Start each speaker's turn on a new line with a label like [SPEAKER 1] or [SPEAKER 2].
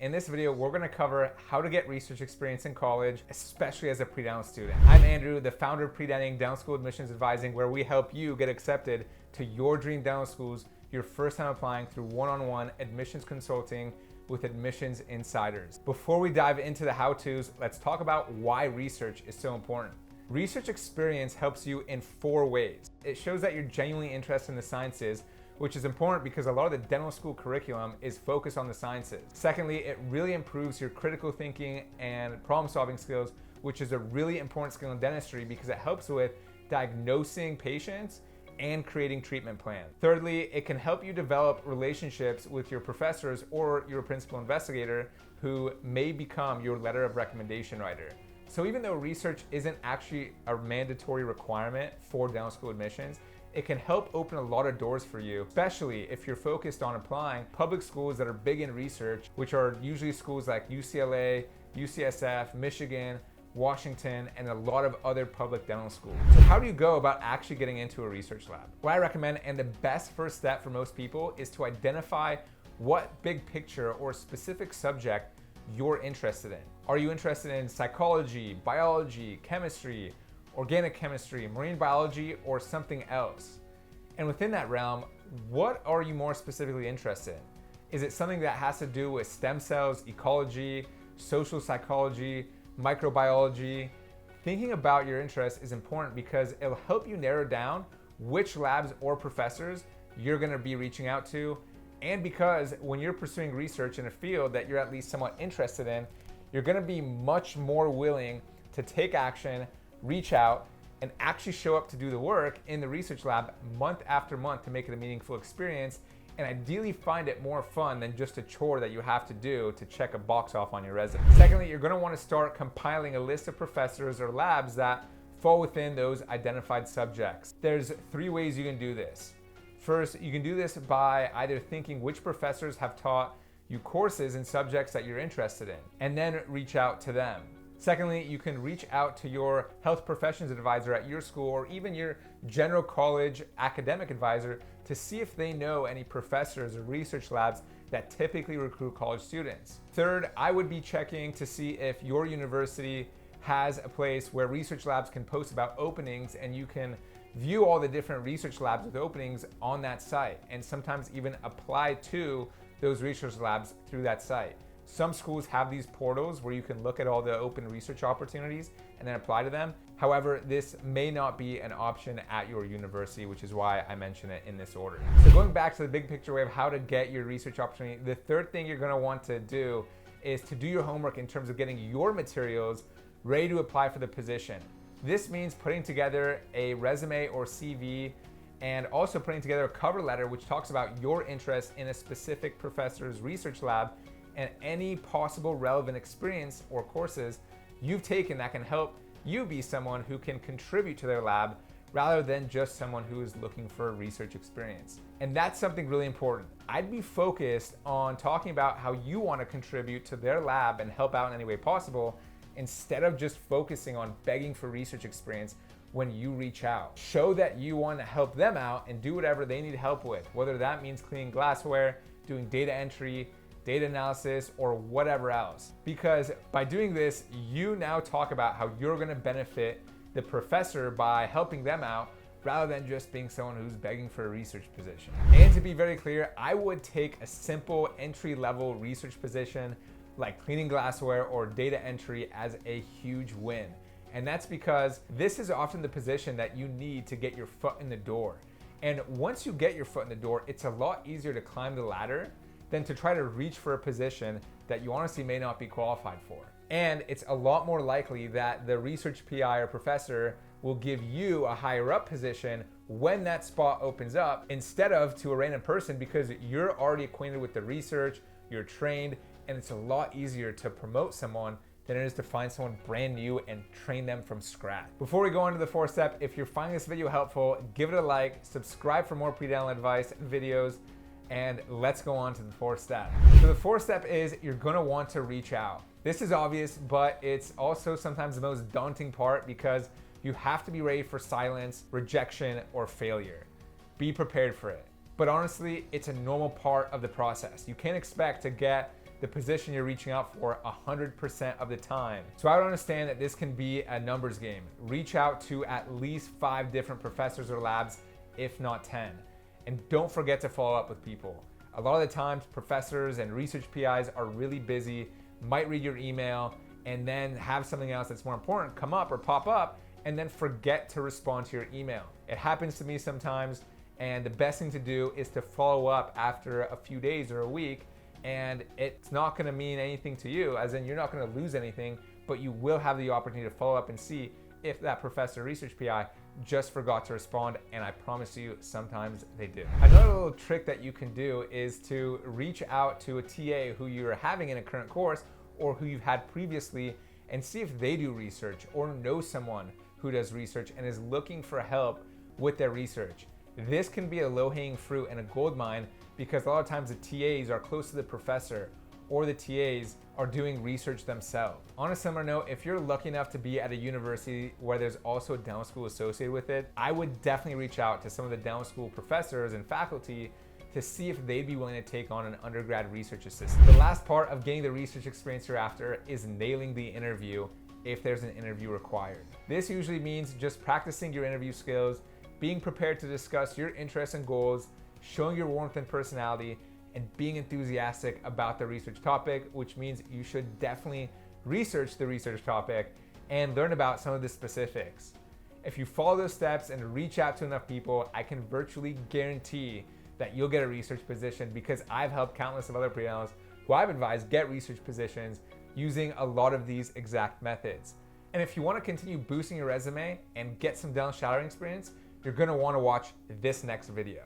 [SPEAKER 1] In this video, we're gonna cover how to get research experience in college, especially as a pre-dental student. I'm Andrew, the founder of Predenting Dental School Admissions Advising, where we help you get accepted to your dream dental schools your first time applying through one-on-one admissions consulting with admissions insiders. Before we dive into the how-tos, let's talk about why research is so important. Research experience helps you in 4 ways. It shows that you're genuinely interested in the sciences, which is important because a lot of the dental school curriculum is focused on the sciences. Secondly, it really improves your critical thinking and problem-solving skills, which is a really important skill in dentistry because it helps with diagnosing patients and creating treatment plans. Thirdly, it can help you develop relationships with your professors or your principal investigator who may become your letter of recommendation writer. So even though research isn't actually a mandatory requirement for dental school admissions, it can help open a lot of doors for you, especially if you're focused on applying public schools that are big in research, which are usually schools like UCLA, UCSF, Michigan, Washington, and a lot of other public dental schools. So how do you go about actually getting into a research lab? What I recommend, and the best first step for most people, is to identify what big picture or specific subject you're interested in. Are you interested in psychology, biology, chemistry, organic chemistry, marine biology, or something else? And within that realm, what are you more specifically interested in? Is it something that has to do with stem cells, ecology, social psychology, microbiology? Thinking about your interests is important because it'll help you narrow down which labs or professors you're gonna be reaching out to. And because when you're pursuing research in a field that you're at least somewhat interested in, you're gonna be much more willing to take action, reach out, and actually show up to do the work in the research lab month after month to make it a meaningful experience, and ideally find it more fun than just a chore that you have to do to check a box off on your resume. Secondly, you're gonna wanna start compiling a list of professors or labs that fall within those identified subjects. There's 3 ways you can do this. First, you can do this by either thinking which professors have taught you courses in subjects that you're interested in, and then reach out to them. Secondly, you can reach out to your health professions advisor at your school or even your general college academic advisor to see if they know any professors or research labs that typically recruit college students. Third, I would be checking to see if your university has a place where research labs can post about openings, and you can view all the different research labs with openings on that site, and sometimes even apply to those research labs through that site. Some schools have these portals where you can look at all the open research opportunities and then apply to them. However, this may not be an option at your university, which is why I mention it in this order. So going back to the big picture way of how to get your research opportunity, the third thing you're gonna want to do is to do your homework in terms of getting your materials ready to apply for the position. This means putting together a resume or CV, and also putting together a cover letter which talks about your interest in a specific professor's research lab and any possible relevant experience or courses you've taken that can help you be someone who can contribute to their lab rather than just someone who is looking for research experience. And that's something really important. I'd be focused on talking about how you want to contribute to their lab and help out in any way possible, instead of just focusing on begging for research experience when you reach out. Show that you want to help them out and do whatever they need help with, whether that means cleaning glassware, doing data entry, data analysis, or whatever else. Because by doing this, you now talk about how you're gonna benefit the professor by helping them out rather than just being someone who's begging for a research position. And to be very clear, I would take a simple entry-level research position like cleaning glassware or data entry as a huge win. And that's because this is often the position that you need to get your foot in the door. And once you get your foot in the door, it's a lot easier to climb the ladder than to try to reach for a position that you honestly may not be qualified for. And it's a lot more likely that the research PI or professor will give you a higher up position when that spot opens up, instead of to a random person, because you're already acquainted with the research, you're trained, and it's a lot easier to promote someone than it is to find someone brand new and train them from scratch. Before we go into the 4th step, if you're finding this video helpful, give it a like, subscribe for more pre-dental advice videos, and let's go on to the 4th step. So the 4th step is you're gonna want to reach out. This is obvious, but it's also sometimes the most daunting part because you have to be ready for silence, rejection, or failure. Be prepared for it. But honestly, it's a normal part of the process. You can't expect to get the position you're reaching out for 100% of the time. So I would understand that this can be a numbers game. Reach out to at least 5 different professors or labs, if not 10. And don't forget to follow up with people. A lot of the times, professors and research PIs are really busy, might read your email, and then have something else that's more important come up or pop up, and then forget to respond to your email. It happens to me sometimes, and the best thing to do is to follow up after a few days or a week, and it's not gonna mean anything to you, as in you're not gonna lose anything, but you will have the opportunity to follow up and see if that professor or research PI just forgot to respond, and I promise you, sometimes they do. Another little trick that you can do is to reach out to a TA who you're having in a current course or who you've had previously and see if they do research or know someone who does research and is looking for help with their research. This can be a low-hanging fruit and a gold mine because a lot of times the TAs are close to the professor or the TAs are doing research themselves. On a similar note, if you're lucky enough to be at a university where there's also a down school associated with it, I would definitely reach out to some of the down school professors and faculty to see if they'd be willing to take on an undergrad research assistant. The last part of getting the research experience you're after is nailing the interview if there's an interview required. This usually means just practicing your interview skills, being prepared to discuss your interests and goals, showing your warmth and personality, and being enthusiastic about the research topic, which means you should definitely research the research topic and learn about some of the specifics. If you follow those steps and reach out to enough people, I can virtually guarantee that you'll get a research position because I've helped countless of other pre-analysts who I've advised get research positions using a lot of these exact methods. And if you want to continue boosting your resume and get some down shadowing experience, you're going to want to watch this next video.